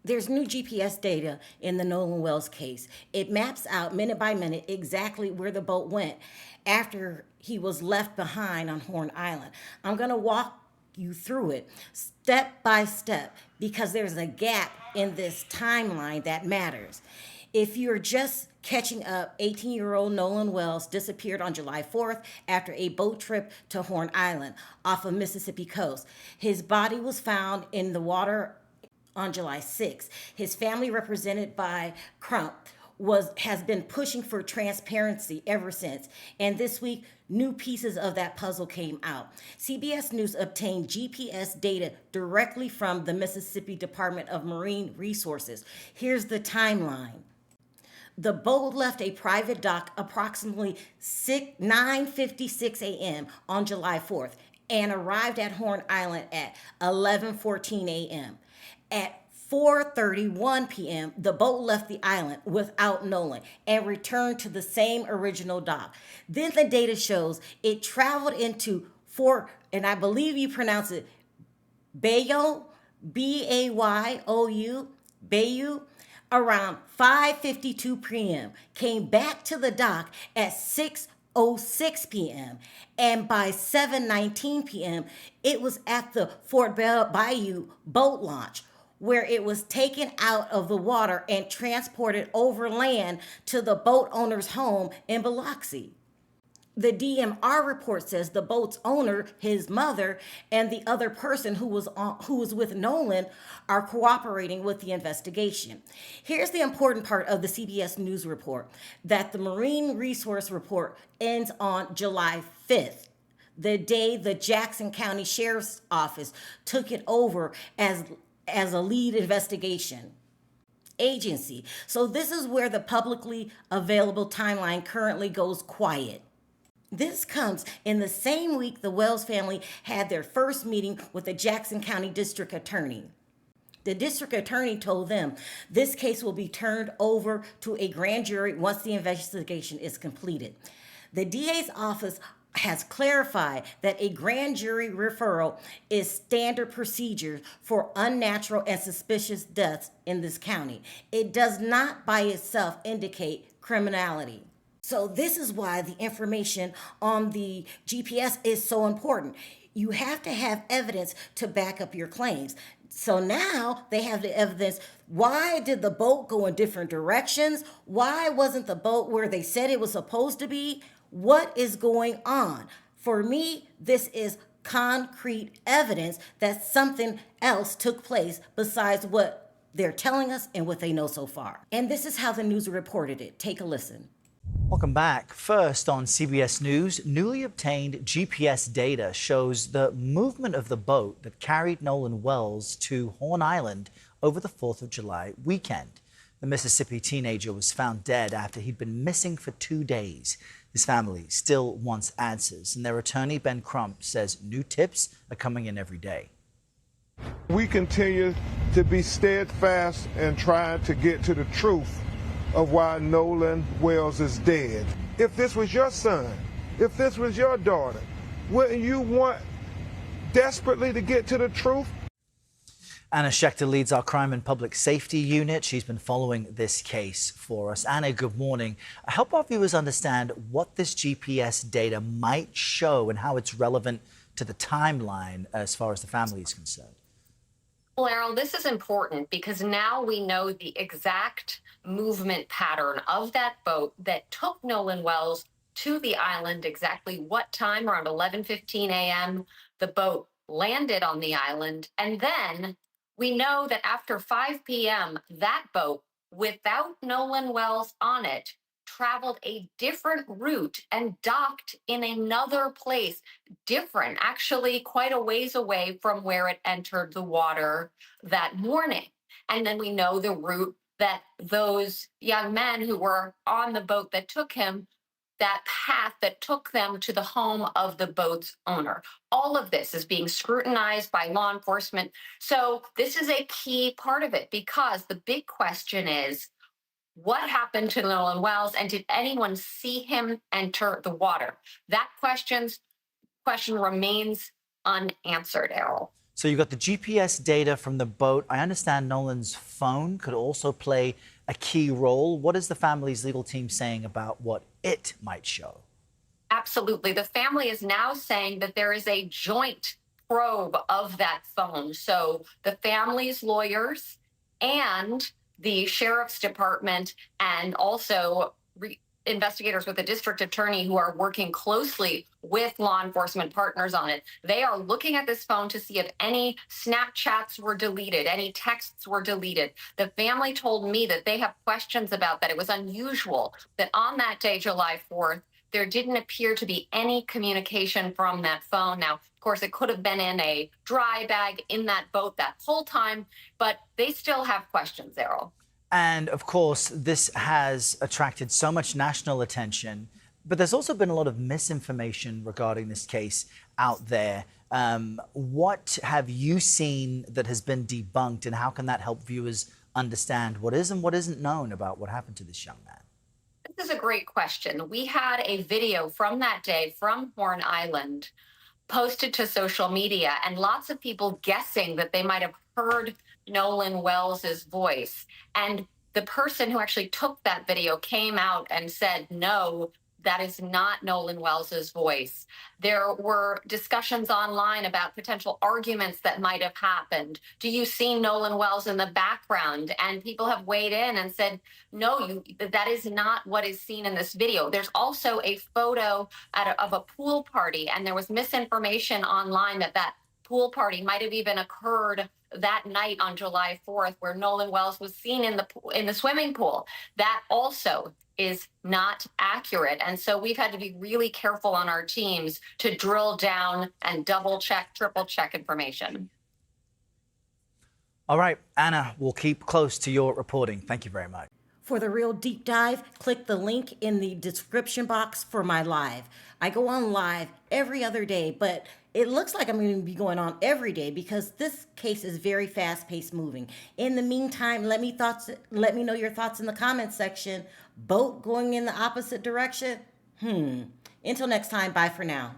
There's new GPS data in the Nolan Wells case. It maps out minute by minute exactly where the boat went after he was left behind on Horn Island. I'm going to walk you through it step by step because there's a gap in this timeline that matters. If you're just catching up, 18-year-old Nolan Wells disappeared on July 4th after a boat trip to Horn Island off of Mississippi coast. His body was found in the water on July 6th. His family, represented by Crump, has been pushing for transparency ever since. And this week, new pieces of that puzzle came out. CBS News obtained GPS data directly from the Mississippi Department of Marine Resources. Here's the timeline. The boat left a private dock approximately 9:56 a.m. on July 4th and arrived at Horn Island at 11:14 a.m. At 4:31 p.m., the boat left the island without Nolan and returned to the same original dock. Then the data shows it traveled into Fort, and I believe you pronounce it Bayou, Bayou, Bayou, around 5:52 p.m., came back to the dock at 6:06 p.m., and by 7:19 p.m., it was at the Fort Bayou boat launch, where it was taken out of the water and transported over land to the boat owner's home in Biloxi. The DMR report says the boat's owner, his mother, and the other person who was with Nolan are cooperating with the investigation. Here's the important part of the CBS News report: that the Marine Resource report ends on July 5th, the day the Jackson County Sheriff's Office took it over as a lead investigation agency. So this is where the publicly available timeline currently goes quiet. This comes in the same week the Wells family had their first meeting with the Jackson County District Attorney. The district attorney told them this case will be turned over to a grand jury once the investigation is completed. The DA's office has clarified that a grand jury referral is standard procedure for unnatural and suspicious deaths in this county. It does not by itself indicate criminality. So this is why the information on the GPS is so important. You have to have evidence to back up your claims. So now they have the evidence. Why did the boat go in different directions? Why wasn't the boat where they said it was supposed to be? What is going on? For me, this is concrete evidence that something else took place besides what they're telling us and what they know so far. And this is how the news reported it. Take a listen. Welcome back. First on CBS News, newly obtained GPS data shows the movement of the boat that carried Nolan Wells to Horn Island over the 4th of July weekend. The Mississippi teenager was found dead after he'd been missing for 2 days. His family still wants answers, and their attorney, Ben Crump, says new tips are coming in every day. We continue to be steadfast and trying to get to the truth of why Nolan Wells is dead. If this was your son, if this was your daughter, wouldn't you want desperately to get to the truth? Anna Schechter leads our Crime and Public Safety Unit. She's been following this case for us. Anna, good morning. Help our viewers understand what this GPS data might show and how it's relevant to the timeline as far as the family is concerned. Well, Errol, this is important because now we know the exact movement pattern of that boat that took Nolan Wells to the island, exactly what time, around 11:15 a.m. the boat landed on the island. And then we know that after 5 p.m., that boat, without Nolan Wells on it, traveled a different route and docked in another place, different, actually quite a ways away from where it entered the water that morning. And then we know the route that those young men who were on the boat that took him, that path that took them to the home of the boat's owner. All of this is being scrutinized by law enforcement. So this is a key part of it because the big question is, what happened to Nolan Wells, and did anyone see him enter the water? That question remains unanswered, Errol. So you got the GPS data from the boat. I understand Nolan's phone could also play a key role. What is the family's legal team saying about what it might show? Absolutely. The family is now saying that there is a joint probe of that phone. So the family's lawyers and the sheriff's department and also investigators with the district attorney who are working closely with law enforcement partners on it. They are looking at this phone to see if any Snapchats were deleted, any texts were deleted. The family told me that they have questions about that. It was unusual that on that day, July 4th, there didn't appear to be any communication from that phone. Now, of course, it could have been in a dry bag in that boat that whole time, but they still have questions, Errol. And of course, this has attracted so much national attention, but there's also been a lot of misinformation regarding this case out there. What have you seen that has been debunked, and how can that help viewers understand what is and what isn't known about what happened to this young man? This is a great question. We had a video from that day from Horn Island posted to social media, and lots of people guessing that they might have heard Nolan Wells's voice. And the person who actually took that video came out and said, no, that is not Nolan Wells's voice. There were discussions online about potential arguments that might have happened. Do you see Nolan Wells in the background? And people have weighed in and said, no, that is not what is seen in this video. There's also a photo of a pool party, and there was misinformation online that that pool party might have even occurred that night on July 4th, where Nolan Wells was seen in the swimming pool. That also is not accurate. And so we've had to be really careful on our teams to drill down and double check, triple check information. All right, Anna, we'll keep close to your reporting. Thank you very much. For the real deep dive, click the link in the description box for my live. I go on live every other day, but it looks like I'm going to be going on every day because this case is very fast-paced moving. In the meantime, let me know your thoughts in the comments section. Boat going in the opposite direction? Until next time, bye for now.